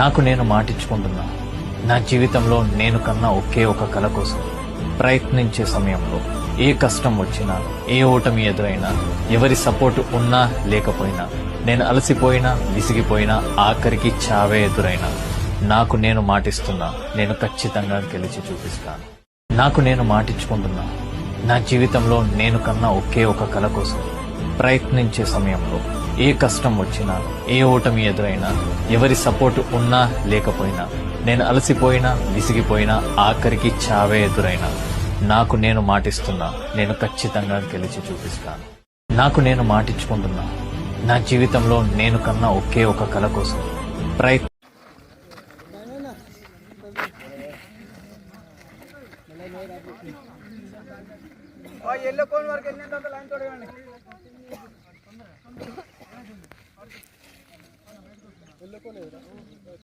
నాకు నేను మాటిచ్చుకుంటున్నా. నా జీవితంలో నేను కన్నా ఒకే ఒక కల కోసం ప్రయత్నించే సమయంలో ఏ కష్టం వచ్చినా, ఏ ఓటమి ఎదురైనా, ఎవరి సపోర్టు ఉన్నా లేకపోయినా, నేను అలసిపోయినా, విసిగిపోయినా, ఆఖరికి చావే ఎదురైనా, నాకు నేను మాటిస్తున్నా, నేను ఖచ్చితంగా గెలిచి చూపిస్తాను. నాకు నేను మాటిచ్చుకుంటున్నా. నా జీవితంలో నేను కన్నా ఒకే ఒక కల కోసం ప్రయత్నించే సమయంలో ఏ కష్టం వచ్చినా, ఏ ఓటమి ఎదురైనా, ఎవరి సపోర్టు ఉన్నా లేకపోయినా, నేను అలసిపోయినా, విసిగిపోయినా, ఆఖరికి చావే ఎదురైనా, నాకు నేను మాటిస్తున్నా, నేను ఖచ్చితంగా గెలిచి చూపిస్తాను. నాకు నేను మాటిచ్చుకుంటున్నా. నా జీవితంలో నేను కన్నా ఒకే ఒక కల కోసం ఎల్లో కోన్ వరకు వెళ్ళినంత లైన్ తోడగండి. Yellow cone